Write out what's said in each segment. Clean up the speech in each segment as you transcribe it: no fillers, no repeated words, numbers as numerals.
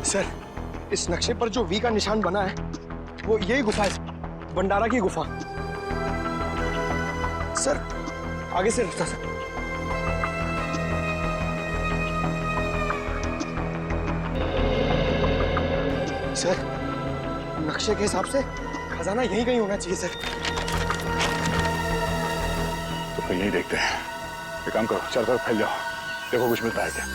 Sir, इस नक्शे पर जो वी का निशान बना है वो यही गुफा है, भंडारा की गुफा। सर आगे से रास्ता सर। सर नक्शे के हिसाब से खजाना यहीं कहीं होना चाहिए सर। तो फिर यही देखते हैं। एक काम करो, चारों तरफ फैल जाओ, देखो कुछ मिलता है क्या।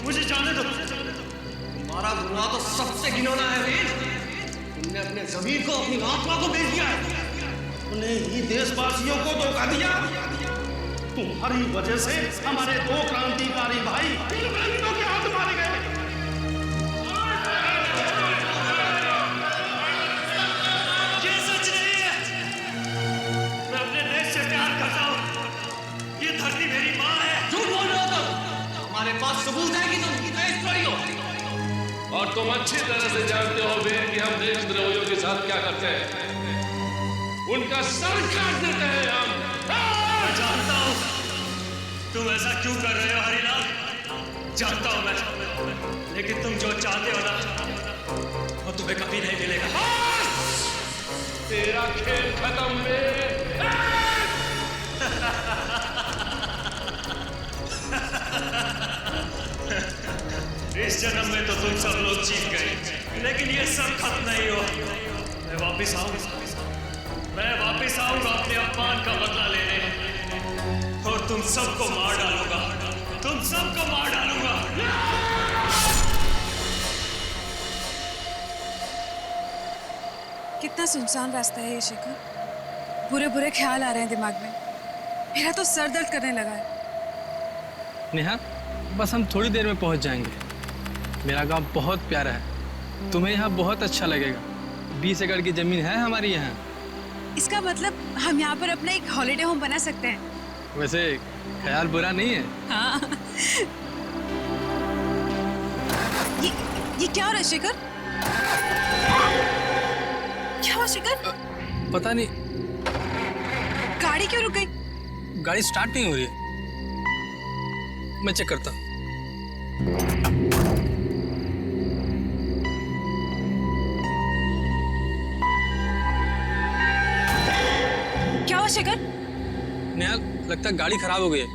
मुझे जाने दो। तुम्हारा गुनाह तो सबसे घिनौना है वीर। तुमने अपने ज़मीर को, अपनी आत्मा को बेच दिया है। तुमने ही देशवासियों को धोखा दिया। तुम्हारी वजह से हमारे 2 क्रांतिकारी भाई इंग्लैंडों के हाथ मारे गए। ये सच नहीं है। मैं अपने देश से प्यार करता हूँ। ये धरती मेरी माँ है। झूठ बोल रहे हो तुम। हमारे पास सबूत है कि तुम देशद्रोही हो। और तुम अच्छी तरह से जानते हो कि हम देशद्रोहियों के साथ क्या करते हैं। उनका सर काट देते हैं हम। मैं जानता हूँ तुम ऐसा क्यों कर रहे हो हरिलाल। जानता हूँ मैं, लेकिन तुम जो चाहते हो ना वो तुम्हें कभी नहीं मिलेगा। तेरा खेल खत्म मेरे। इस जन्म में तो तुम सब लोग जीत गए, लेकिन ये सब खत्म नहीं हुआ। मैं वापिस आऊंगा अपने अपमान का बदला लेने, और तुम सबको मार डालूंगा। तुम सबको मार डालूंगा। कितना सुनसान रास्ता है ये शेखर। बुरे बुरे ख्याल आ रहे हैं दिमाग में। मेरा तो सर दर्द करने लगा है। नेहा, बस हम थोड़ी देर में पहुंच जाएंगे। मेरा गांव बहुत प्यारा है, तुम्हें यहाँ बहुत अच्छा लगेगा। 20 एकड़ की जमीन है हमारी यहाँ। इसका मतलब हम यहाँ पर अपना एक हॉलिडे होम बना सकते हैं। वैसे ख्याल बुरा नहीं है। हाँ। ये क्या हो रहा है शेखर? क्या हुआ शेखर? पता नहीं, गाड़ी क्यों रुक गई? गाड़ी स्टार्ट नहीं हो रही है। मैं चेक करता हूँ। क्या हुआ शेखर? नेहा, लगता है गाड़ी खराब हो गई है।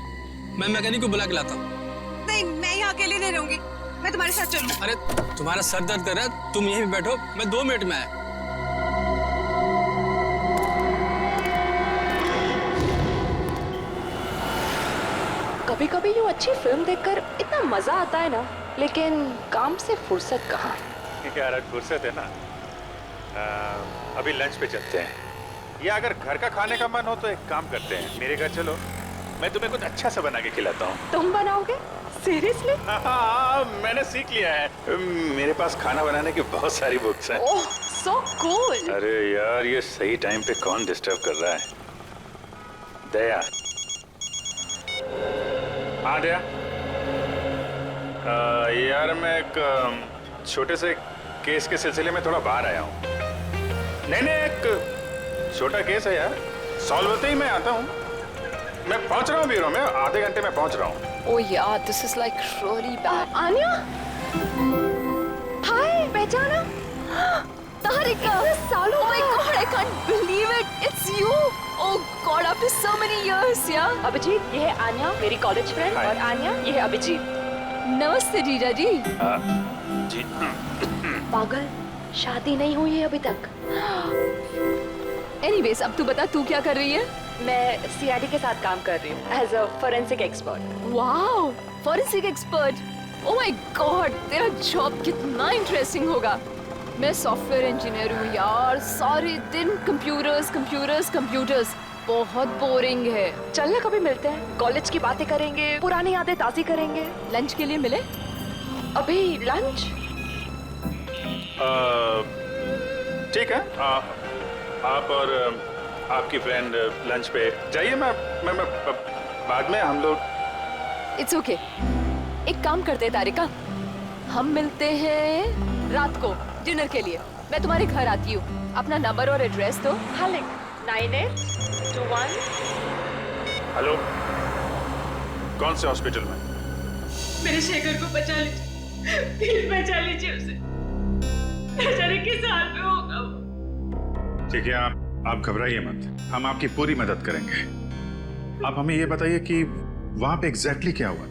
मैं मैकेनिक को बुला के लाता हूँ। नहीं, मैं यहाँ अकेले नहीं रहूंगी। मैं तुम्हारे साथ चलूँ। अरे तुम्हारा सर दर्द कर रहा है, तुम यहीं बैठो, मैं 2 मिनट में आया। कभी कभी यूँ अच्छी फिल्म देखकर इतना मजा आता है ना, लेकिन काम से फुर्सत कहाँ। यार आज फुर्सत है ना। अभी लंच पे चलते हैं, या अगर घर का खाने का मन हो तो एक काम करते हैं, मेरे घर चलो, मैं तुम्हें कुछ अच्छा सा बना के खिलाता हूँ। तुम बनाओगे? सीरियसली? हाँ, मैंने सीख लिया है। मेरे पास खाना बनाने की बहुत सारी बुक्स हैं। ओह, सो कूल। अरे यार, ये सही टाइम पे कौन डिस्टर्ब कर रहा है? दया। हाँ दया। यार मैं एक छोटे से केस के सिलसिले में थोड़ा बाहर आया हूँ। नहीं, एक छोटा केस है यार, सॉल्व होते ही मैं आता हूँ। मैं पहुंच रहा हूँ ब्यूरो में, आधे घंटे में पहुंच रहा हूँ। Oh yeah, this is like really bad. Anya? Hi, पहचाना? Tarika! सालों! Oh my God, I can't believe it. It's you. Oh God, after so many years, yeah. Abhijit, ये है आन्या, मेरी कॉलेज फ्रेंड, और आन्या, ये है अभिजीत। नमस्ते जीजा जी। जी। पागल, शादी नहीं हुई है अभी तक। Anyways, अब तू बता, तू क्या कर रही है? मैं सीआईडी के साथ काम कर रही हूँ as a forensic expert. Wow, forensic expert! Oh my god, तेरा जॉब कितना इंटरेस्टिंग होगा। मैं सॉफ्टवेयर इंजीनियर हूँ यार, सारे दिन कंप्यूटर्स कंप्यूटर्स कंप्यूटर्स, बहुत बोरिंग है। चल ना कभी मिलते हैं, कॉलेज की बातें करेंगे, पुरानी यादें ताज़ी करेंगे। लंच के लिए मिले? अभी लंच? ठीक है, आप और आपकी फ्रेंड लंच पे जाइए, मैं बाद में हम लोग। इट्स ओके, एक काम करते हैं तारिका, हम मिलते हैं रात को डिनर के लिए। मैं तुम्हारे घर आती हूँ, अपना नंबर और एड्रेस दो। हाँ, 9821। हेलो, कौन से हॉस्पिटल में? मेरे शेखर को बचा लीजिए, प्लीज बचा लीजिए उसे, बेचारे किस हाल में होगा वो। ठीक है, आप घबराइए मत, हम आपकी पूरी मदद करेंगे। आप हमें ये बताइए कि वहां पे एग्जैक्टली क्या हुआ था?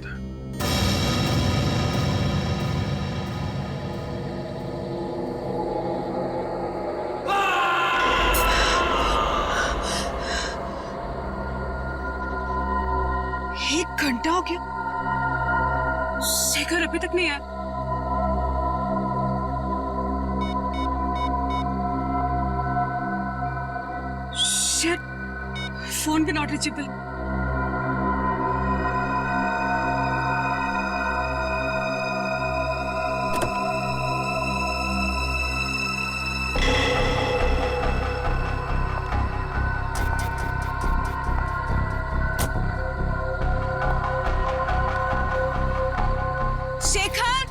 एक घंटा हो गया, शेखर अभी तक नहीं आया। शिट, फोन भी नॉट रीचेबल। शेखर!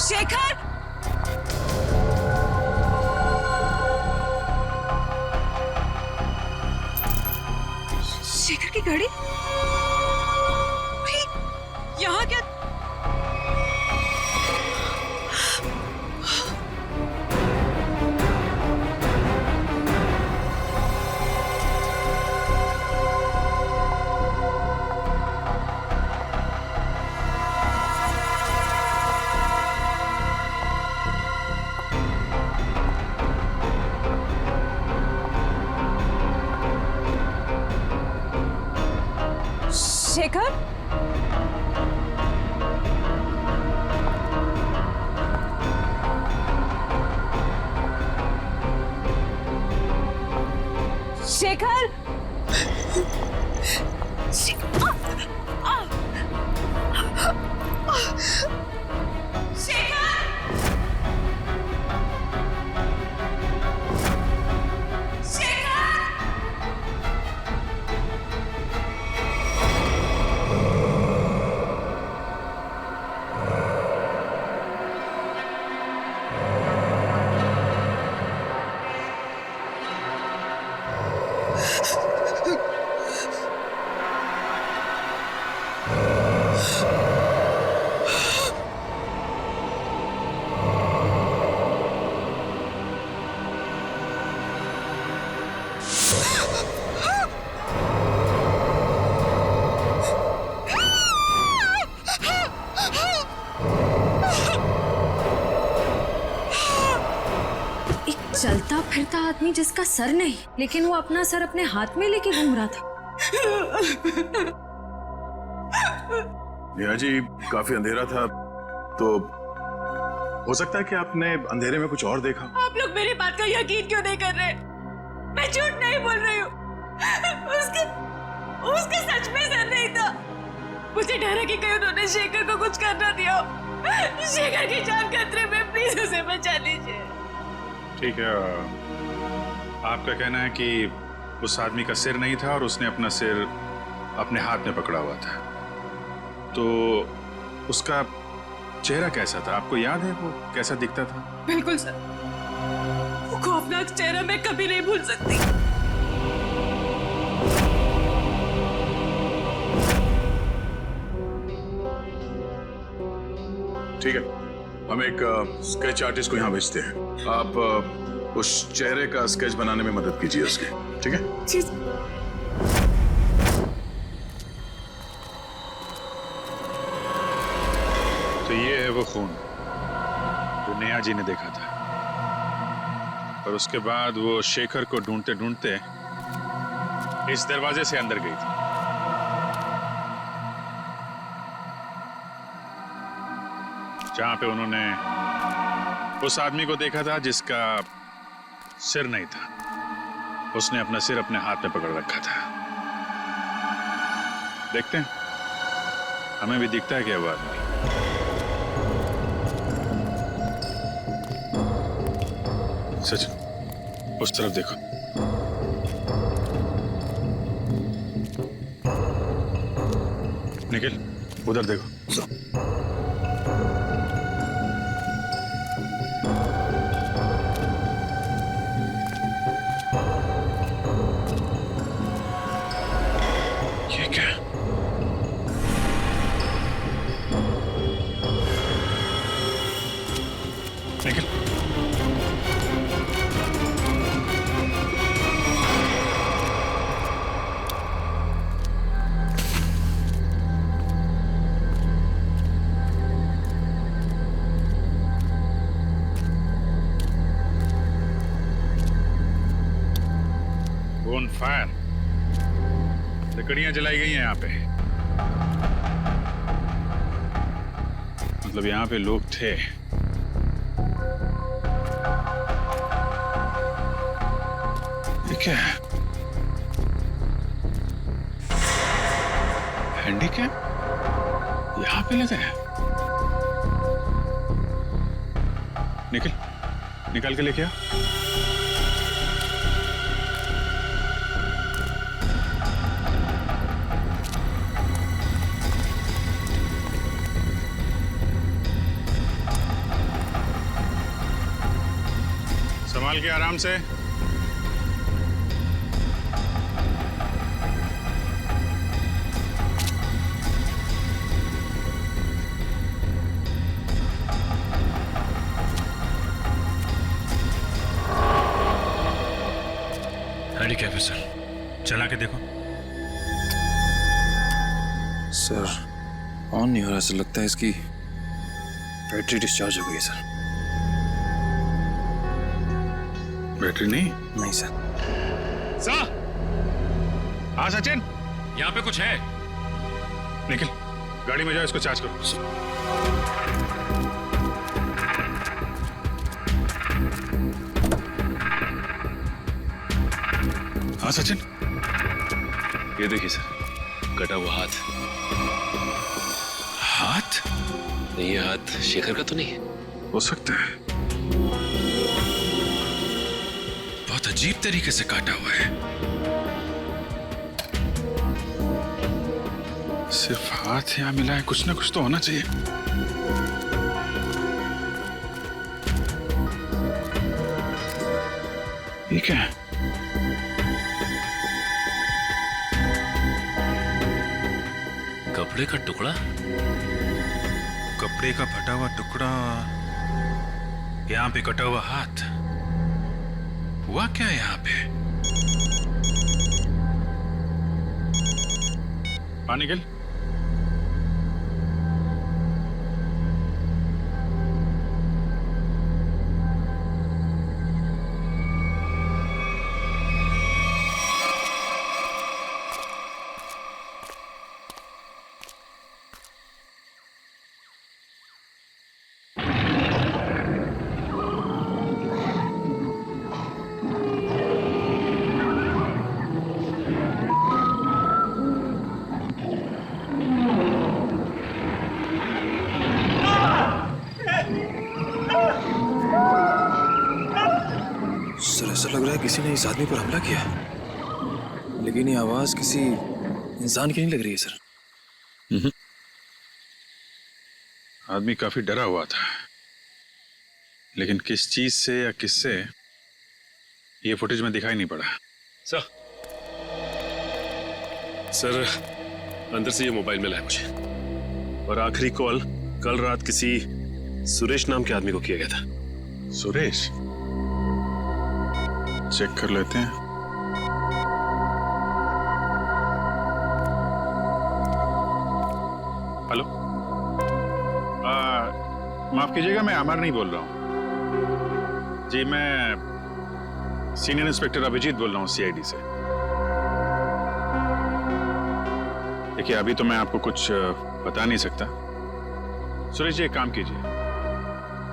शेखर! शेखर की गाड़ी यहाँ क्या? शेखर? शेखर! चलता फिरता आदमी जिसका सर नहीं, लेकिन वो अपना सर अपने हाथ में लेके घूम रहा था। नेहा जी, काफी अंधेरा था, तो हो सकता है कि आपने अंधेरे में कुछ और देखा। आप लोग मेरी बात का यकीन क्यों नहीं कर रहे? मैं झूठ नहीं बोल रही हूँ, उसका सच में सर नहीं था। मुझे डर है कि कहीं उन्होंने शेखर को कुछ कर ना दिया हो। शेखर की जान खतरे में, प्लीज उसे बचा लीजिए। ठीक है, आपका कहना है कि उस आदमी का सिर नहीं था और उसने अपना सिर अपने हाथ में पकड़ा हुआ था, तो उसका चेहरा कैसा था? आपको याद है वो कैसा दिखता था? बिल्कुल सर, वो खौफनाक चेहरा मैं कभी नहीं भूल सकती। ठीक है, हम एक स्केच आर्टिस्ट को यहाँ भेजते हैं। आप उस चेहरे का स्केच बनाने में मदद कीजिए उसकी, ठीक है? जी। तो ये है वो खून जो नेहा जी ने देखा था, और उसके बाद वो शेखर को ढूंढते ढूंढते इस दरवाजे से अंदर गई थी। जहां पे उन्होंने उस आदमी को देखा था जिसका सिर नहीं था। उसने अपना सिर अपने हाथ में पकड़ रखा था। देखते हैं, हमें भी दिखता है क्या वो आदमी। सच, उस तरफ देखो। निखिल, उधर देखो। ये क्या? निखिल, ऑन फायर, लकड़ियां जलाई गई हैं यहाँ पे। मतलब यहाँ पे लोग थे। ये क्या है? हैंडीकैप यहाँ पे लगा है। निकल, निकाल के लेके आ। संभाल के आराम से। हैंडीकैप है सर, चला के देखो। सर, ऑन नहीं हो रहा। ऐसा लगता है इसकी बैटरी डिस्चार्ज हो गई है सर। बैटरी नहीं? नहीं सर। हाँ सचिन, यहाँ पे कुछ है। निखिल, गाड़ी में जाओ, इसको चार्ज करो। हाँ सचिन, ये देखिए सर, कटा हुआ हाथ। हाथ? नहीं, ये हाथ शेखर का तो नहीं है। हो सकता है। बहुत अजीब तरीके से काटा हुआ है। सिर्फ हाथ यहाँ मिला है, कुछ ना कुछ तो होना चाहिए। ये क्या है? कपड़े का टुकड़ा। कपड़े का फटा हुआ टुकड़ा, यहाँ पे कटा हुआ हाथ। हुआ क्या यहाँ पे? हाँ निखिल, सर ऐसा लग रहा है किसी ने इस आदमी पर हमला किया, लेकिन ये आवाज किसी इंसान की नहीं लग रही है सर। आदमी काफी डरा हुआ था, लेकिन किस चीज से या किससे ये फुटेज में दिखाई नहीं पड़ा। सर अंदर से ये मोबाइल मिला है मुझे, और आखिरी कॉल कल रात किसी सुरेश नाम के आदमी को किया गया था। सुरेश, चेक कर लेते हैं। हेलो, माफ कीजिएगा, मैं अमर नहीं बोल रहा हूँ जी। मैं सीनियर इंस्पेक्टर अभिजीत बोल रहा हूँ सीआईडी से। देखिए, अभी तो मैं आपको कुछ बता नहीं सकता। सुरेश जी, एक काम कीजिए,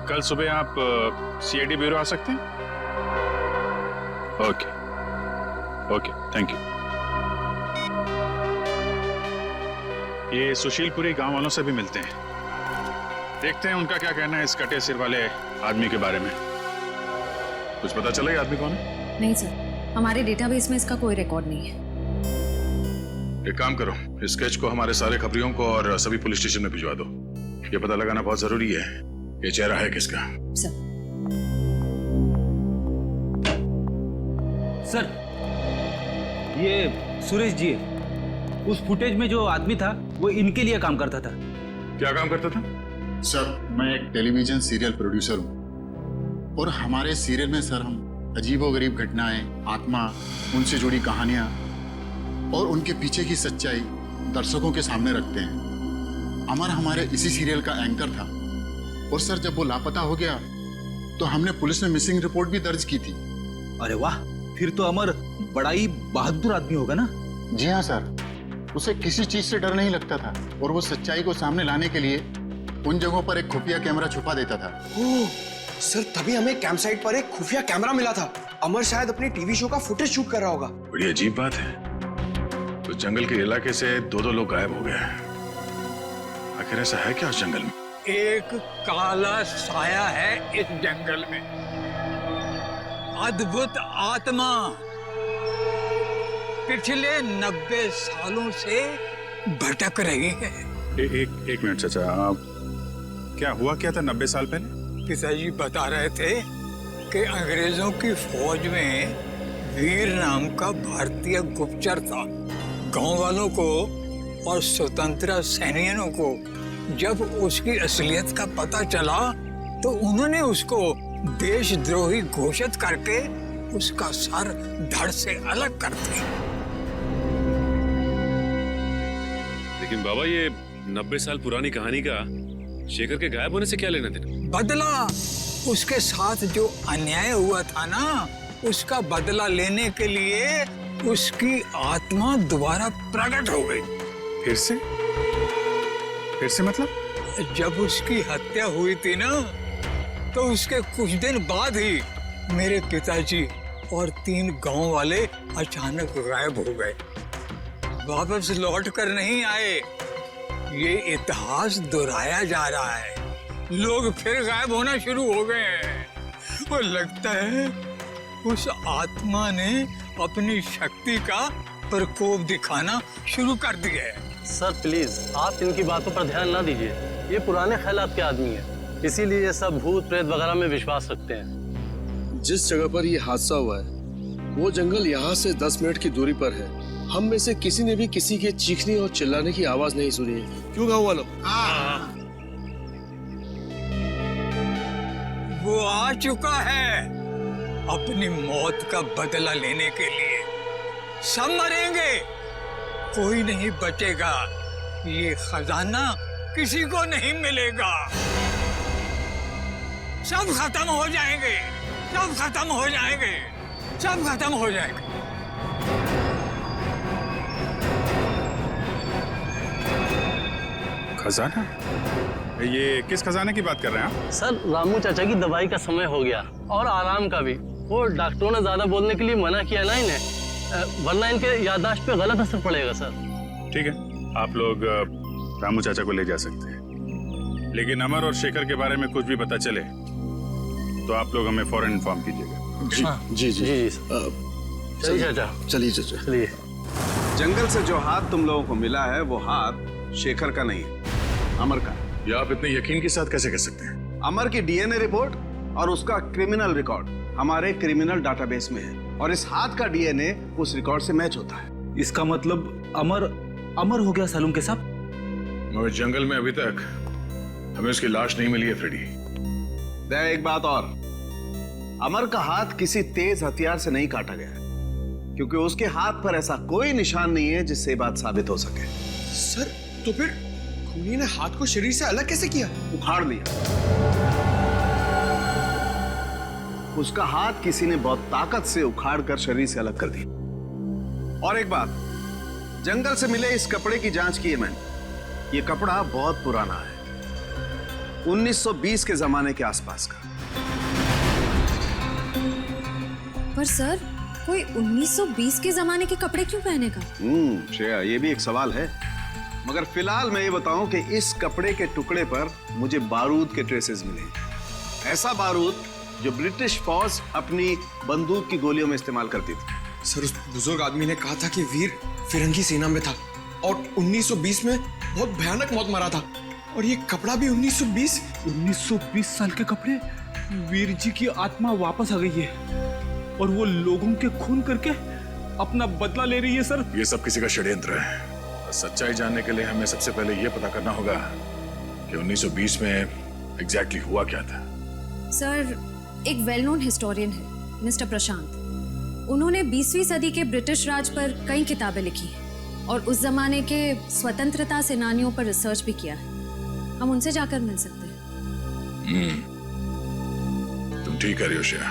कल सुबह आप सीआईडी ब्यूरो आ सकते हैं? Okay okay, thank you. ये सुशीलपुरी गांव वालों से भी मिलते हैं, देखते हैं उनका क्या कहना है इस कटे सिर वाले आदमी के बारे में। कुछ पता चला ये आदमी कौन है? नहीं सर, हमारे डेटाबेस में इसका कोई रिकॉर्ड नहीं है। एक काम करो, इस स्केच को हमारे सारे खबरियों को और सभी पुलिस स्टेशन में भिजवा दो। ये पता लगाना बहुत जरूरी है ये चेहरा है किसका। सर, ये सुरेश जी है। उस फुटेज में जो आदमी था वो इनके लिए काम करता था। क्या काम करता था? सर, मैं एक टेलीविजन सीरियल प्रोड्यूसर हूँ और हमारे सीरियल में सर हम अजीबोगरीब घटनाएं, आत्मा, उनसे जुड़ी कहानियां और उनके पीछे की सच्चाई दर्शकों के सामने रखते हैं। अमर हमारे इसी सीरियल का एंकर था और सर जब वो लापता हो गया तो हमने पुलिस में मिसिंग रिपोर्ट भी दर्ज की थी। अरे वाह, फिर तो अमर बड़ा ही बहादुर आदमी होगा ना? जी हाँ सर, उसे किसी चीज से डर नहीं लगता था और वो सच्चाई को सामने लाने के लिए उन जगहों पर एक खुफिया कैमरा छुपा देता था। ओह, सर तभी हमें कैंप साइट पर एक खुफिया कैमरा मिला था। अमर शायद अपने टीवी शो का फुटेज शूट कर रहा होगा। बड़ी अजीब बात है, तो जंगल के इलाके से दो लोग गायब हो गए। आखिर ऐसा है क्या उस जंगल में? एक काला साया है इस जंगल में, अद्भुत आत्मा। पिछले 90 सालों से भटक रही है। एक मिनट चाचा, आप क्या हुआ क्या था 90 साल पहले? पिताजी बता रहे थे कि अंग्रेजों की फौज में वीर नाम का भारतीय गुप्तचर था। गांव वालों को और स्वतंत्रता सेनानियों को जब उसकी असलियत का पता चला तो उन्होंने उसको देशद्रोही घोषित करके उसका सर धड़ से अलग कर दिया। लेकिन बाबा, ये 90 साल पुरानी कहानी का शेखर के गायब होने से क्या लेना देना? बदला, उसके साथ जो अन्याय हुआ था ना, उसका बदला लेने के लिए उसकी आत्मा दोबारा प्रकट हो गई। फिर से मतलब? जब उसकी हत्या हुई थी ना, तो उसके कुछ दिन बाद ही मेरे पिताजी और 3 गांव वाले अचानक गायब हो गए, वापस लौट कर नहीं आए। ये इतिहास दोहराया जा रहा है, लोग फिर गायब होना शुरू हो गए हैं। और लगता है उस आत्मा ने अपनी शक्ति का प्रकोप दिखाना शुरू कर दिया है। सर प्लीज, आप इनकी बातों पर ध्यान ना दीजिए। ये पुराने ख्यालात के आदमी हैं, इसीलिए ये सब भूत प्रेत वगैरह में विश्वास रखते हैं। जिस जगह पर ये हादसा हुआ है वो जंगल यहाँ से 10 मिनट की दूरी पर है। हम में से किसी ने भी किसी के चीखने और चिल्लाने की आवाज नहीं सुनी है। क्यों गाँव वालों? वो आ चुका है अपनी मौत का बदला लेने के लिए। सब मरेंगे, कोई नहीं बचेगा। ये खजाना किसी को नहीं मिलेगा। सब खत्म हो जाएंगे, सब खत्म हो जाएंगे, सब खत्म हो जाएंगे। खजाना? ये किस खजाने की बात कर रहे हैं आप? सर, रामू चाचा की दवाई का समय हो गया और आराम का भी। वो डॉक्टरों ने ज्यादा बोलने के लिए मना किया ना इन्हें, वरना इनके याददाश्त पे गलत असर पड़ेगा सर। ठीक है, आप लोग रामू चाचा को ले जा सकते हैं, लेकिन अमर और शेखर के बारे में कुछ भी पता चले तो आप लोग हमें फौरन इन्फॉर्म कीजिएगा। जी जी जी। चलिए चाचा, चलिए चाचा, चलिए। जंगल से जो हाथ तुम लोगों को मिला है वो हाथ शेखर का नहीं, अमर का। ये आप इतने यकीन के साथ कैसे कह सकते हैं? अमर की डीएनए रिपोर्ट और उसका क्रिमिनल रिकॉर्ड हमारे क्रिमिनल डाटाबेस में है और इस हाथ का डीएनए उस रिकॉर्ड से मैच होता है। इसका मतलब अमर हो गया सालुंके साहब। मगर जंगल में अभी तक हमें उसकी लाश नहीं मिली है फ्रेडी। एक बात और, अमर का हाथ किसी तेज हथियार से नहीं काटा गया है, क्योंकि उसके हाथ पर ऐसा कोई निशान नहीं है जिससे ये बात साबित हो सके। सर तो फिर खूनी ने हाथ को शरीर से अलग कैसे किया? उखाड़ लिया। उसका हाथ किसी ने बहुत ताकत से उखाड़ कर शरीर से अलग कर दिया। और एक बात, जंगल से मिले इस कपड़े की जांच की है मैंने। ये कपड़ा बहुत पुराना है, 1920 के जमाने के आसपास का। पर सर, कोई 1920 के जमाने के कपड़े क्यों पहनेगा? श्रेया, ये भी एक सवाल है। मगर फिलहाल मैं ये बताऊं कि इस कपड़े के टुकड़े पर मुझे बारूद के ट्रेसेस मिले। ऐसा बारूद जो ब्रिटिश फौज अपनी बंदूक की गोलियों में इस्तेमाल करती थी। सर, उस बुजुर्ग आदमी ने कहा था कि वीर फिरंगी सेना में था और 1920 में बहुत भयानक मौत मरा था। और ये कपड़ा भी 1920 साल के कपड़े। वीर जी की आत्मा वापस आ गई है और वो लोगों के खून करके अपना बदला ले रही है सर। ये सब किसी का षड्यंत्र है। सच्चाई जानने के लिए हमें सबसे पहले ये पता करना होगा कि 1920 में एग्जैक्टली हुआ क्या था। सर, एक वेल नोन हिस्टोरियन है मिस्टर प्रशांत। उन्होंने 20वीं सदी के ब्रिटिश राज पर कई किताबें लिखी हैं और उस जमाने के स्वतंत्रता सेनानियों पर रिसर्च भी किया है। हम उनसे जाकर मिल सकते हैं। तुम ठीक कह रही हो श्रेया।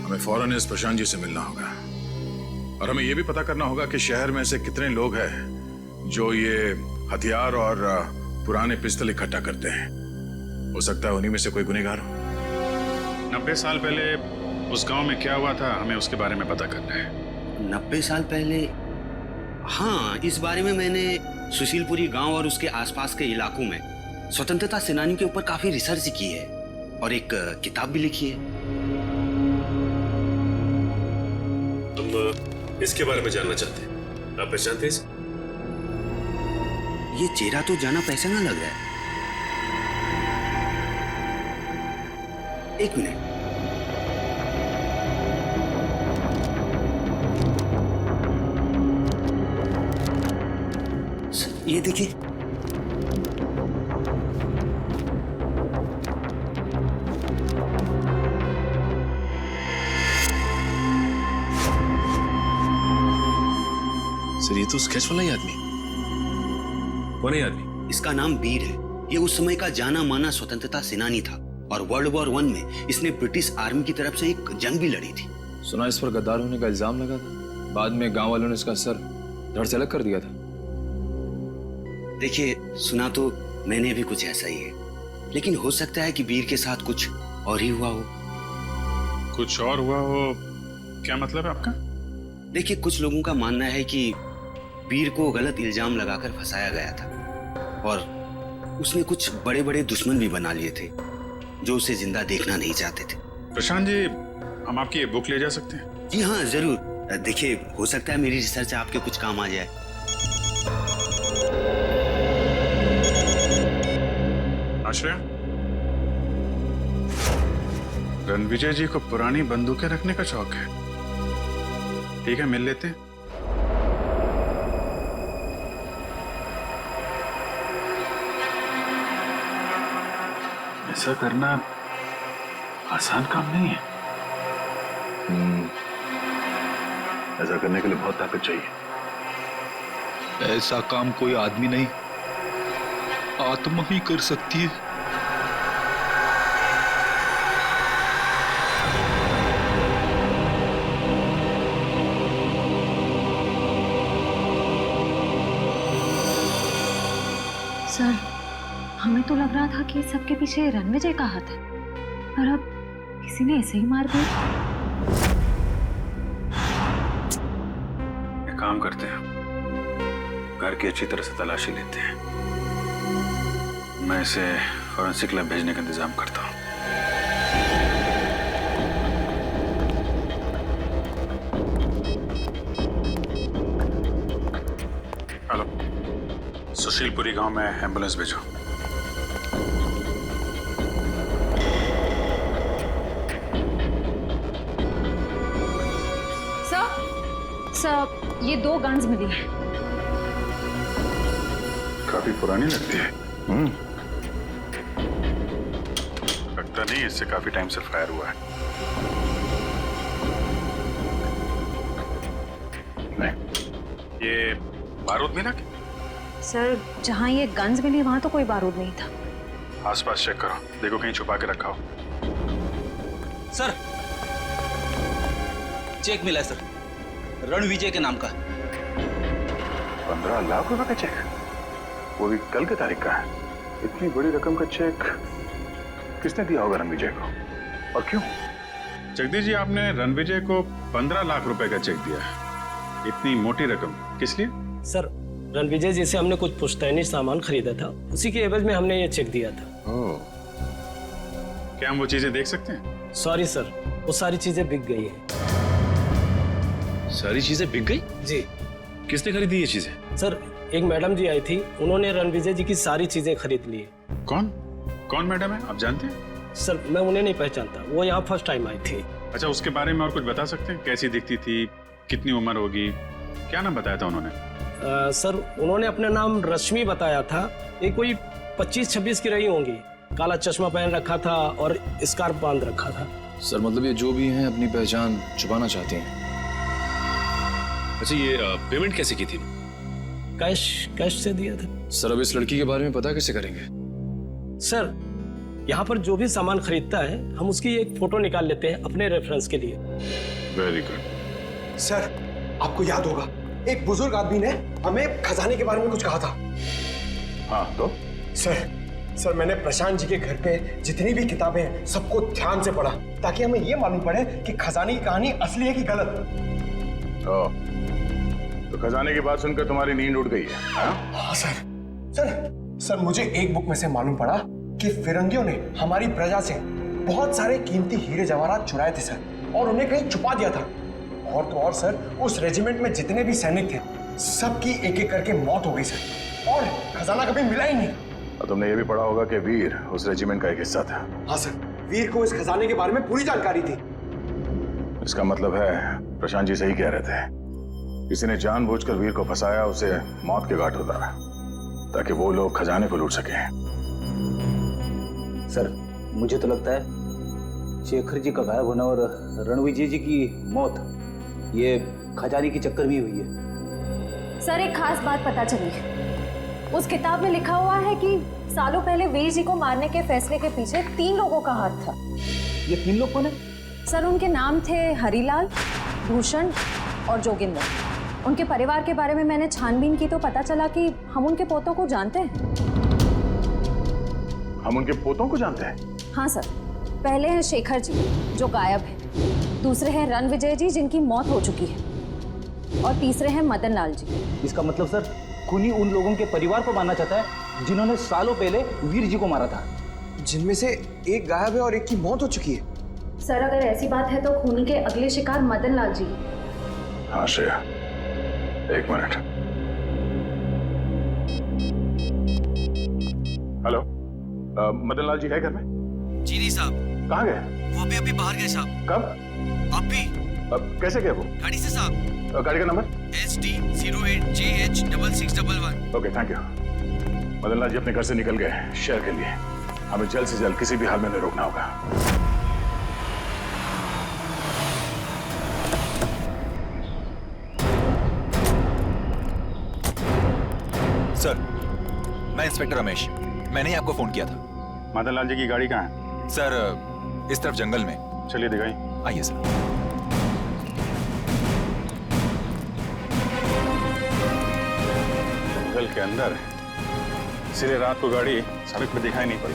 हमें फौरन इस प्रशांत जी से मिलना होगा और हमें यह भी पता करना होगा कि शहर में ऐसे कितने लोग हैं जो ये हथियार और पुराने पिस्तौल इकट्ठा करते हैं। हो सकता है उन्हीं में से कोई गुनहगार हो। 90 साल पहले उस गांव में क्या हुआ था, हमें उसके बारे में पता करना है। 90 साल पहले? हाँ, इस बारे में मैंने सुशीलपुरी गांव और उसके आसपास के इलाकों में स्वतंत्रता सेनानियों के ऊपर काफी रिसर्च की है और एक किताब भी लिखी है। हम इसके बारे में जानना चाहते हैं। आप पहचानते हैं इसे? ये चेहरा तो जाना पहचाना लग रहा है। एक मिनट। ये देखिए, सर ये तो स्केच वाला ही आदमी। कौन है आदमी? इसका नाम वीर है। ये उस समय का जाना माना स्वतंत्रता सेनानी था और वर्ल्ड वॉर 1 में इसने ब्रिटिश आर्मी की तरफ से एक जंग भी लड़ी थी। सुना इस पर गद्दार होने का इल्जाम लगा था, बाद में गांव वालों ने इसका सर धड़ से अलग कर दिया था। देखिए, सुना तो मैंने भी कुछ ऐसा ही है, लेकिन हो सकता है कि वीर के साथ कुछ और ही हुआ हो। कुछ और हुआ हो? क्या मतलब है आपका? देखिए, कुछ लोगों का मानना है कि वीर को गलत इल्जाम लगाकर फंसाया गया था और उसने कुछ बड़े बड़े दुश्मन भी बना लिए थे जो उसे जिंदा देखना नहीं चाहते थे। प्रशांत जी, हम आपकी ये बुक ले जा सकते हैं? जी हाँ, जरूर। देखिए, हो सकता है मेरी रिसर्च आपके कुछ काम आ जाए। आश्रय, रणविजय जी को पुरानी बंदूकें रखने का शौक है। ठीक है, मिल लेते हैं। ऐसा करना आसान काम नहीं है। ऐसा करने के लिए बहुत ताकत चाहिए। ऐसा काम कोई आदमी नहीं, आत्मा ही कर सकती है। सर, हमें तो लग रहा था कि सबके पीछे रणविजय का हाथ है, पर अब किसी ने ऐसे ही मार दिया। एक काम करते हैं, घर की अच्छी तरह से तलाशी लेते हैं। मैं इसे फॉरेंसिक लैब भेजने का इंतजाम करता हूँ। हेलो, सुशीलपुरी गांव में एम्बुलेंस भेजो। बॉस, ये 2 गन्स मिली हैं। काफी पुरानी लगती है। लगता नहीं इससे काफी टाइम से फायर हुआ है। नहीं, ये बारूद मिला क्या? सर, जहाँ ये गन्स मिली वहाँ तो कोई बारूद नहीं था। आसपास चेक करो, देखो कहीं छुपा के रखा हो। सर, चेक मिला है सर, रणविजय के नाम का। 15 लाख रुपए का चेक, वो भी कल की तारीख का है। इतनी बड़ी रकम का चेक किसने दिया होगा रणविजय को, और क्यों? जगदीश जी, आपने रणविजय को 15 लाख रुपए का चेक दिया है। इतनी मोटी रकम किस लिए? सर, रणविजय जी से हमने कुछ पुश्तैनी सामान खरीदा था, उसी के एवज में हमने ये चेक दिया था। क्या हम वो चीजें देख सकते हैं? सॉरी सर, वो सारी चीजें बिक गई हैं। सारी चीजें बिक गई? जी। किसने खरीदी ये चीजें? सर, एक मैडम जी आई थी, उन्होंने रणविजय जी की सारी चीजें खरीद ली। कौन मैडम है, आप जानते हैं? सर, मैं उन्हें नहीं पहचानता, वो यहाँ फर्स्ट टाइम आई थी। अच्छा, उसके बारे में और कुछ बता सकते हैं? कैसी दिखती थी, कितनी उम्र होगी, क्या नाम बताया था उन्होंने? सर, उन्होंने अपना नाम रश्मि बताया था। ये कोई 25-26 की रही होंगी। काला चश्मा पहन रखा था और स्कार्फ बांध रखा था। सर, मतलब ये जो भी हैं अपनी पहचान छुपाना चाहते हैं। अच्छा, ये पेमेंट कैसे की थी? कैश से दिया था। सर, अब इस लड़की के बारे में पता कैसे करेंगे? सर, यहाँ पर जो भी सामान खरीदता है हम उसकी एक फोटो निकाल लेते हैं अपने रेफरेंस के लिए। Very good. सर, आपको याद होगा एक बुजुर्ग आदमी ने हमें खजाने के बारे में कुछ कहा था। हाँ, तो सर, मैंने प्रशांत जी के घर पे जितनी भी किताबें हैं सबको ध्यान से पढ़ा, ताकि हमें ये मालूम पड़े कि खजाने की कहानी असली है कि गलत। तो खजाने की बात सुनकर तुम्हारी नींद उड़ गई है? हाँ सर, मुझे एक बुक में से मालूम पड़ा कि फिरंगियों ने हमारी प्रजा से बहुत सारे कीमती हीरे जवाहरात चुराए थे सर, और उन्हें कहीं छुपा दिया था। और तो और सर, उस रेजिमेंट में जितने भी सैनिक थे सबकी एक एक करके मौत हो गई सर, और खजाना कभी मिला ही नहीं। और तुमने ये भी पढ़ा होगा कि वीर उस रेजिमेंट का एक हिस्सा था। हाँ सर, वीर को इस खजाने के बारे में पूरी जानकारी थी। इसका मतलब है प्रशांत जी सही कह रहे थे, किसी ने जानबूझकर वीर को फंसाया, उसे मौत के घाट उतारा, ताकि वो लोग खजाने को लूट सके। सर, मुझे तो लगता है शेखर जी का गायब होना और रणविजय जी की मौत ये खजाने की चक्कर में हुई है। सर, एक खास बात पता चली है। उस किताब में लिखा हुआ है कि सालों पहले वीर जी को मारने के फैसले के पीछे 3 लोगों का हाथ था। ये 3 लोग कौन है? सर, उनके नाम थे हरिलाल, भूषण और जोगिंदर। उनके परिवार के बारे में मैंने छानबीन की तो पता चला कि हम उनके पोतों को जानते हैं। हम उनके पोतों को जानते हैं? हाँ सर, पहले हैं शेखर जी जो गायब है, दूसरे हैं रणविजय जी जिनकी मौत हो चुकी है, और तीसरे हैं मदन लाल जी। इसका मतलब सर, खूनी उन लोगों के परिवार को मारना चाहता है जिन्होंने सालों पहले वीर जी को मारा था, जिनमें से एक गायब है और एक की मौत हो चुकी है। सर, अगर ऐसी बात है तो खूनी के अगले शिकार मदन लाल जी। हाँ श्रेया, एक मिनट। हेलो, मदन लाल जी है घर में? जी नहीं साहब। कहाँ गए? वो अभी बाहर गए साहब। कब? अभी। कैसे गए वो? गाड़ी से साहब। गाड़ी का number? HD08JH6611। Okay, thank you. Madan Lal ji अपने घर से निकल गए शहर के लिए। हमें जल्द से जल्द किसी भी हाल में उन्हें रोकना होगा। सर, मैं इंस्पेक्टर रमेश, मैंने ही आपको फोन किया था। मदन लाल जी की गाड़ी कहाँ है? सर, इस तरफ जंगल में। चलिए दिखाई। आइए सर। जंगल के अंदर है, इसलिए रात को गाड़ी सड़क पर दिखाई नहीं पड़ी।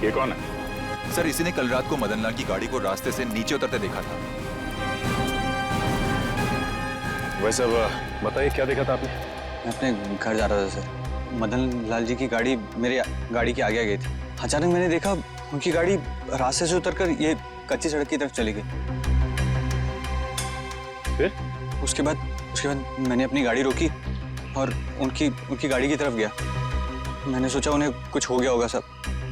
ये कौन है? सर, इसी ने कल रात को मदन लाल की गाड़ी को रास्ते से नीचे उतरते देखा था। वैसे अब बताइए, क्या देखा था आपने? मैं अपने घर जा रहा था सर, मदन लाल जी की गाड़ी मेरी गाड़ी के आगे गई थी। अचानक मैंने देखा उनकी गाड़ी रास्ते से उतरकर ये कच्ची सड़क की तरफ चली गई। फिर? उसके बाद मैंने अपनी गाड़ी रोकी और उनकी गाड़ी की तरफ गया। मैंने सोचा उन्हें कुछ हो गया होगा साहब,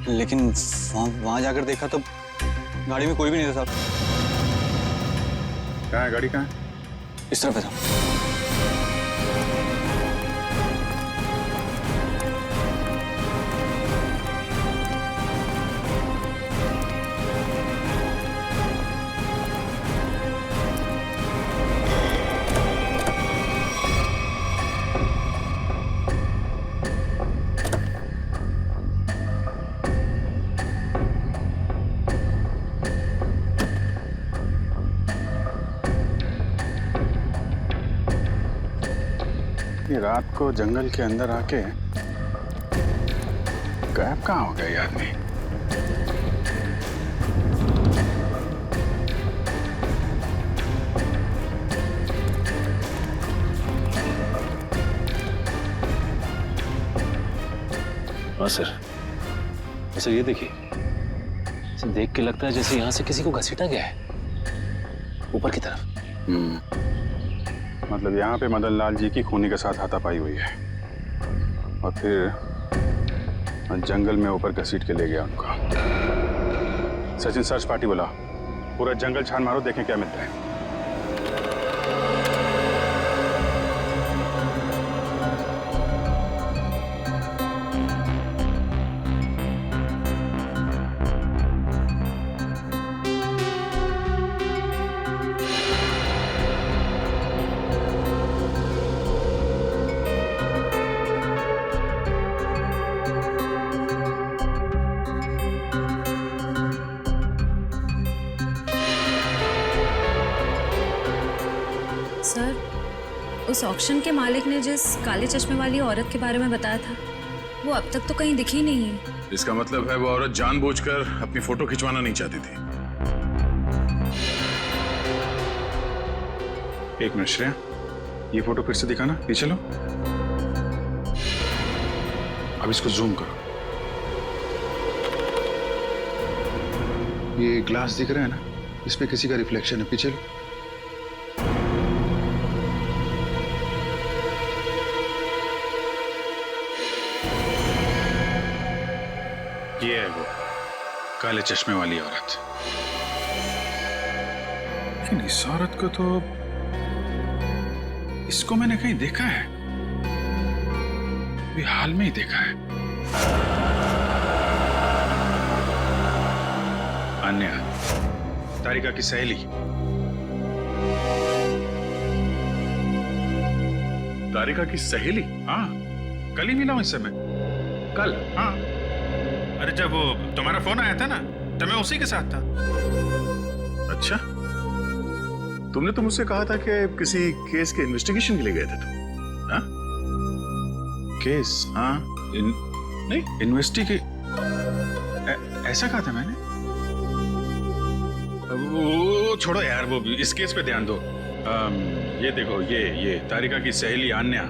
लेकिन वहाँ जाकर देखा तो गाड़ी में कोई भी नहीं था साहब। कहाँ है गाड़ी, कहाँ है? इस तरफ है साहब। ये रात को जंगल के अंदर आके गायब कहाँ हो गया ये आदमी? हाँ सर, सर ये देखिए, सर देख के लगता है जैसे यहाँ से किसी को घसीटा गया है ऊपर की तरफ। मतलब यहाँ पे मदन लाल जी की खूनी के साथ हाथापाई हुई है और फिर जंगल में ऊपर घसीट के ले गया उनको। सचिन सर्च पार्टी बुला, पूरा जंगल छान मारो, देखें क्या मिलता है। सर, उस ऑक्शन के मालिक ने जिस काले चश्मे वाली औरत के बारे में बताया था, वो अब तक तो कहीं दिखी नहीं है। इसका मतलब है वो औरत जानबूझकर अपनी फोटो खिंचवाना नहीं चाहती थी। एक मिनट श्रेया, ये फोटो फिर से दिखाना, पीछे लो। अब इसको जूम करो। ये ग्लास दिख रहा है ना, इसमें किसी का रिफ्लेक्शन है, पीछे लो। ये है वो काले चश्मे वाली औरत। लेकिन इस औरत को तो, इसको मैंने कहीं देखा है, अभी हाल में ही देखा है। अन्या, तारिका की सहेली। तारिका की सहेली? हाँ, कल ही मिला हूं इससे मैं, कल। हाँ, अरे जब वो तुम्हारा फोन आया था ना, तब मैं उसी के साथ था। अच्छा, तुमने तो मुझसे कहा था कि किसी केस के इन्वेस्टिगेशन के लिए गए थे तुम। हाँ? केस? हाँ, नहीं इन्वेस्टिगे, ऐसा कहा था मैंने। वो छोड़ो यार, वो इस केस पे ध्यान दो। ये देखो, ये तारिका की सहेली आन्या,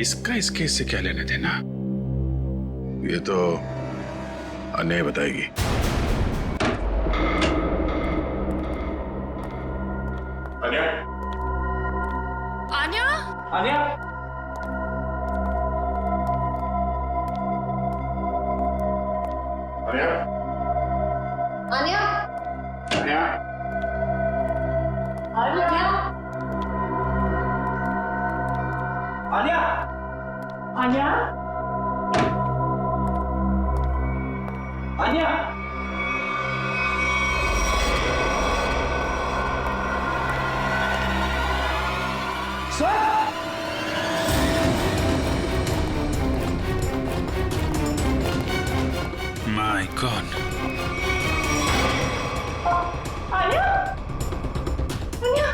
इसका इस केस से क्या लेने देना? ये तो अन्य बताएगी। आन्या? आन्या? आन्या? आन्या? आन्या? आन्या? आन्या? आन्या? आन्या? My God. आन्या? आन्या?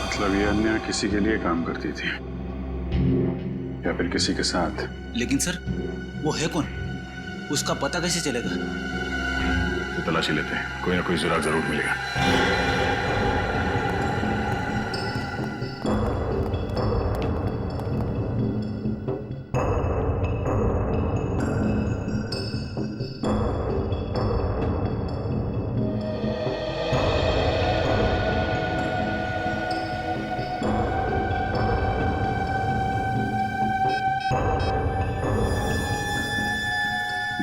मतलब ये अन्या किसी के लिए काम करती थी या फिर किसी के साथ? लेकिन सर, वो है कौन? उसका पता कैसे चलेगा? तो तलाशी लेते हैं, कोई ना कोई सुराग जरूर मिलेगा।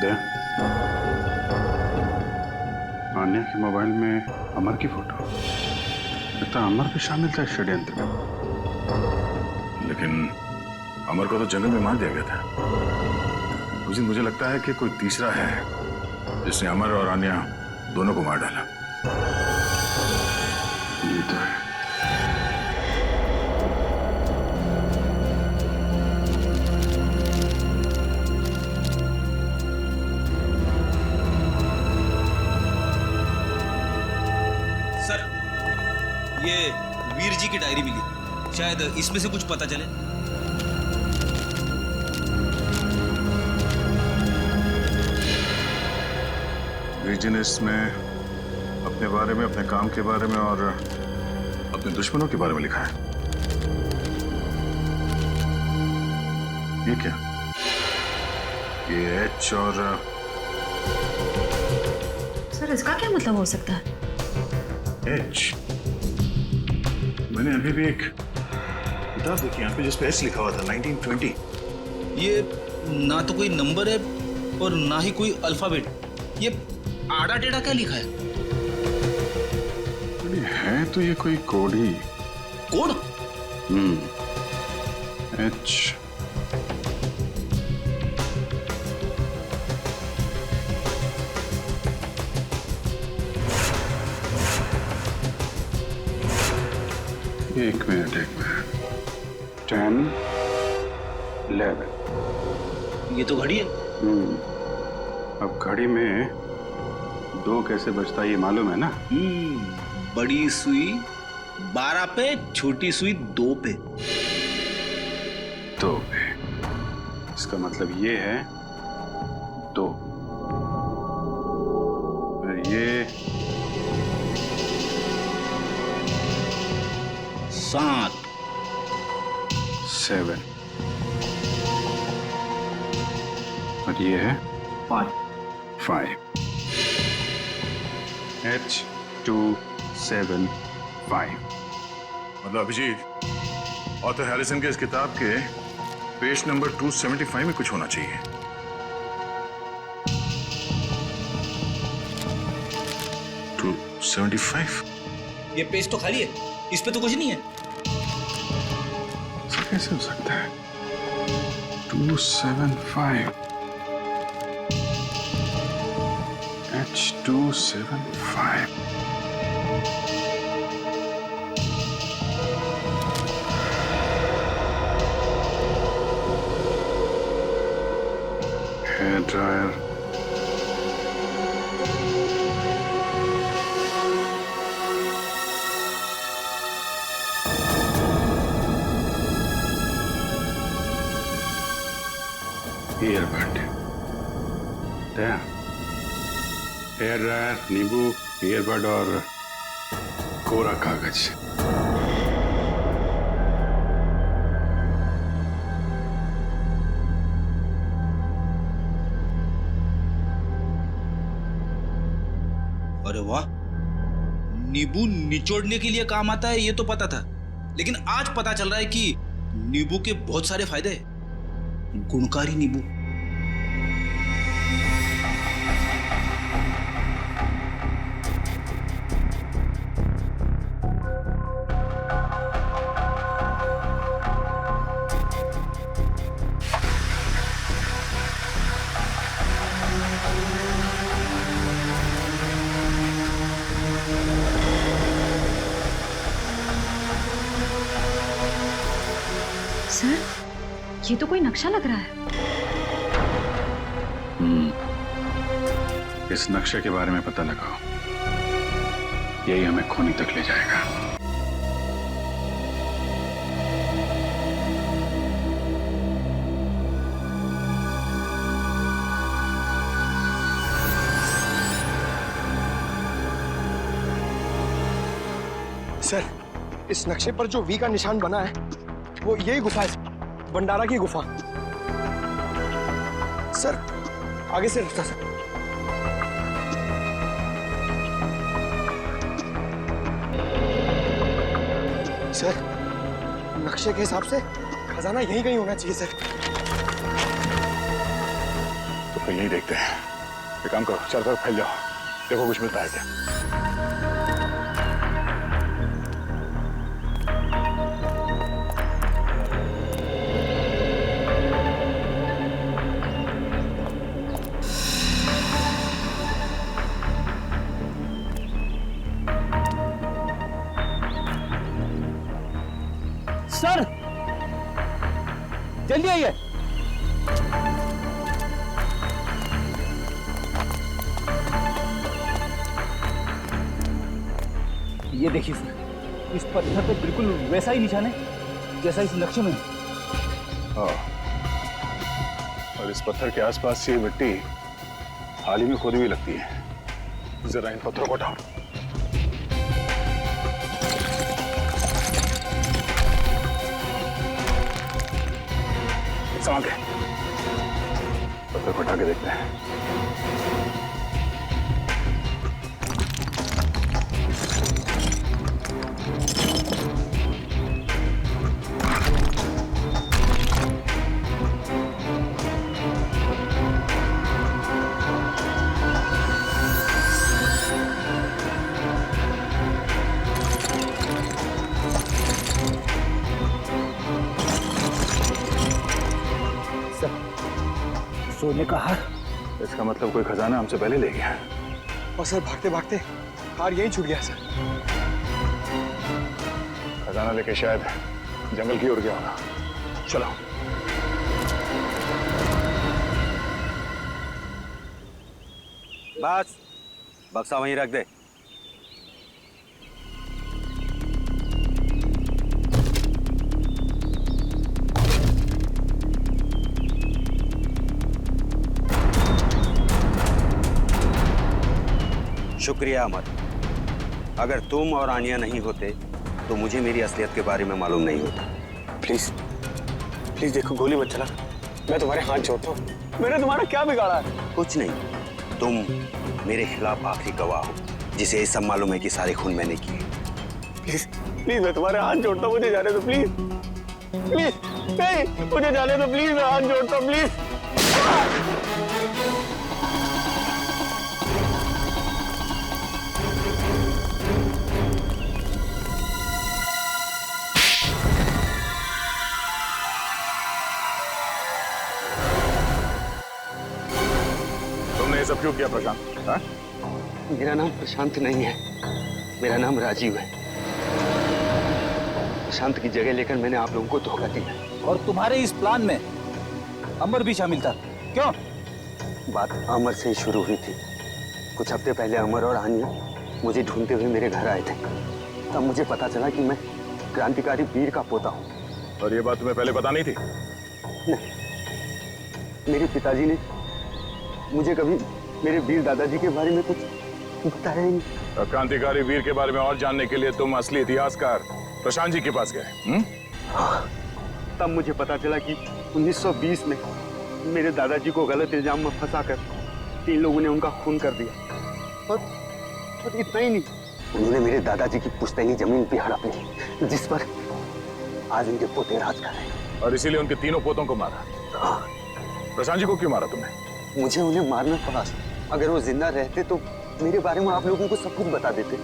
दया, आन्या के मोबाइल में अमर की फोटो। लगता अमर भी शामिल था इस षड्यंत्र में। लेकिन अमर को तो जंगल में मार दिया गया था। उस दिन मुझे लगता है कि कोई तीसरा है जिसने अमर और आन्या दोनों को मार डाला। ये तो है। सर, ये वीर जी की डायरी मिली, शायद इसमें से कुछ पता चले। वीर जी ने इसमें अपने बारे में, अपने काम के बारे में और अपने दुश्मनों के बारे में लिखा है। ये क्या? ये एच और सर इसका क्या मतलब हो सकता है? एच। मैंने अभी भी एक किताब देखी यहाँ पे जिस पे एच लिखा हुआ था, 1920। ये ना तो कोई नंबर है और ना ही कोई अल्फाबेट। ये आड़ा टेढ़ा क्या लिखा है? है तो ये कोई कोड ही। कोड? एच। एक मिनट 10, 11। ये तो घड़ी है। अब घड़ी में 2 कैसे बजता है ये मालूम है ना? बड़ी सुई 12 पे, छोटी सुई 2 पे। 2 पे। इसका मतलब ये है 2। और ये 7, 7। और ये है 5। H275। मतलब अभिजीत, ऑथर हैरिसन के इस किताब के पेज नंबर 275 में कुछ होना चाहिए। ये पेज तो खाली है, इस पे तो कुछ नहीं है। कैसे हो सकता है? 275 H275। Hair dryer, earbud, hair dryer, नींबू, ईयरबड और कोरा कागज। अरे वाह, नींबू निचोड़ने के लिए काम आता है ये तो पता था, लेकिन आज पता चल रहा है कि नींबू के बहुत सारे फायदे हैं। गुणकारी नींबू। सर, ये तो कोई नक्शा लग रहा है। इस नक्शे के बारे में पता लगाओ, यही हमें खूनी तक ले जाएगा। सर, इस नक्शे पर जो वी का निशान बना है वो यही गुफा है, भंडारा की गुफा। सर, आगे से रास्ता सर। सर, नक्शे के हिसाब से खजाना यहीं कहीं होना चाहिए सर। सबको यही देखते हैं। एक काम करो, चारों तरफ फैल जाओ, देखो कुछ मिलता है क्या। सर जल्दी आइए। ये देखिए सर, इस पत्थर पे बिल्कुल वैसा ही निशान है जैसा इस नक्शे में है। हाँ, और इस पत्थर के आसपास ये मिट्टी हाल ही में खोदी हुई लगती है। जरा इन पत्थरों को उठाओ। संभाल के पत्थर को उठा के देखते हैं। सोने का हार। इसका मतलब कोई खजाना हमसे पहले ले गया। और सर भागते भागते हार यहीं छूट गया सर। खजाना लेके शायद जंगल की ओर गया होगा। चलो। बस बक्सा वहीं रख दे। शुक्रिया अमर। अगर तुम और आनिया नहीं होते तो मुझे मेरी असलियत के बारे में मालूम नहीं होता। प्लीज प्लीज देखो, गोली मत चला। मैं तुम्हारे हाथ जोड़ता हूँ। मैंने तुम्हारा क्या बिगाड़ा है? कुछ नहीं, तुम मेरे खिलाफ आखिरी गवाह हो जिसे ये सब मालूम है कि सारे खून मैंने किए। प्लीज प्लीज मैं तुम्हारे हाथ जोड़ता हूँ, मुझे जाने दो प्लीज। प्लीज नहीं, मुझे जाने दो प्लीज, मैं हाथ जोड़ता हूँ प्लीज। ये सब क्यों किया प्रशांत? हाँ? मेरा नाम प्रशांत नहीं है, मेरा नाम राजीव है। प्रशांत की जगह लेकर मैंने आप लोगों को धोखा दिया। और तुम्हारे इस प्लान में अमर भी शामिल था, क्यों? बात अमर से ही शुरू हुई थी। कुछ हफ्ते पहले अमर और आनिया मुझे ढूंढते हुए मेरे घर आए थे। तब मुझे पता चला कि मैं क्रांतिकारी वीर का पोता हूँ। और ये बात तुम्हें पहले पता नहीं थी? नहीं, मेरे पिताजी ने मुझे कभी मेरे वीर दादाजी के बारे में कुछ बताया ही नहीं। क्रांतिकारी वीर के बारे में और जानने के लिए तुम असली इतिहासकार प्रशांत जी के पास गए? हाँ, तब मुझे पता चला कि 1920 में मेरे दादाजी को गलत इल्जाम में फंसाकर 3 लोगों ने उनका खून कर दिया। और इतना ही नहीं, उन्होंने मेरे दादाजी की पुश्तैनी जमीन भी हड़प ली, जिस पर आज उनके पोते राज कर रहे हैं। और इसीलिए उनके तीनों पोतों को मारा? हाँ। प्रशांत जी को क्यों मारा तुमने? मुझे उन्हें मारना पड़ा। अगर वो जिंदा रहते तो मेरे बारे में आप लोगों को सब कुछ बता देते।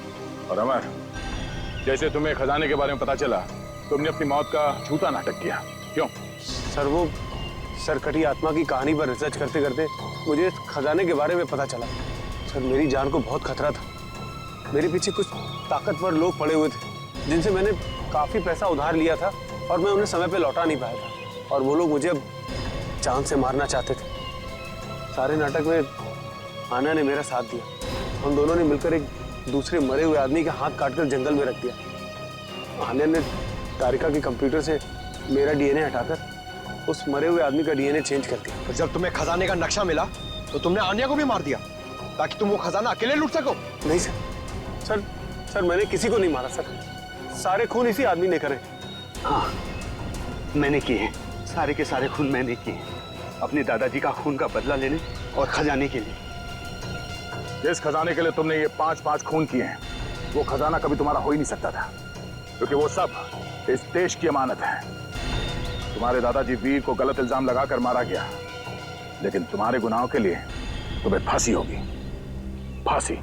और अमर, जैसे तुम्हें खजाने के बारे में पता चला, तुमने अपनी मौत का झूठा नाटक किया, क्यों? सर, वो सरकटी आत्मा की कहानी पर रिसर्च करते करते मुझे खजाने के बारे में पता चला। सर, मेरी जान को बहुत खतरा था। मेरे पीछे कुछ ताकतवर लोग पड़े हुए थे जिनसे मैंने काफी पैसा उधार लिया था और मैं उन्हें समय पे लौटा नहीं पाया था। और वो लोग मुझे अब जान से मारना चाहते थे। सारे नाटक में आना ने मेरा साथ दिया। हम दोनों ने मिलकर एक दूसरे मरे हुए आदमी का हाथ काटकर जंगल में रख दिया। आने ने तारिका के कंप्यूटर से मेरा डीएनए हटाकर उस मरे हुए आदमी का डीएनए चेंज कर दिया। तो जब तुम्हें खजाने का नक्शा मिला तो तुमने आनिया को भी मार दिया ताकि तुम वो खजाना अकेले लूट सको? नहीं सर, मैंने किसी को नहीं मारा सर। सारे खून इसी आदमी ने करे। हाँ, मैंने किए हैं। सारे के सारे खून मैंने किए हैं, अपने दादाजी का खून का बदला लेने और खजाने के लिए। जिस खजाने के लिए तुमने ये 5-5 खून किए हैं, वो खजाना कभी तुम्हारा हो ही नहीं सकता था, क्योंकि वो सब इस देश की अमानत है। तुम्हारे दादाजी वीर को गलत इल्जाम लगाकर मारा गया, लेकिन तुम्हारे गुनाहों के लिए तुम्हें फांसी होगी, फांसी।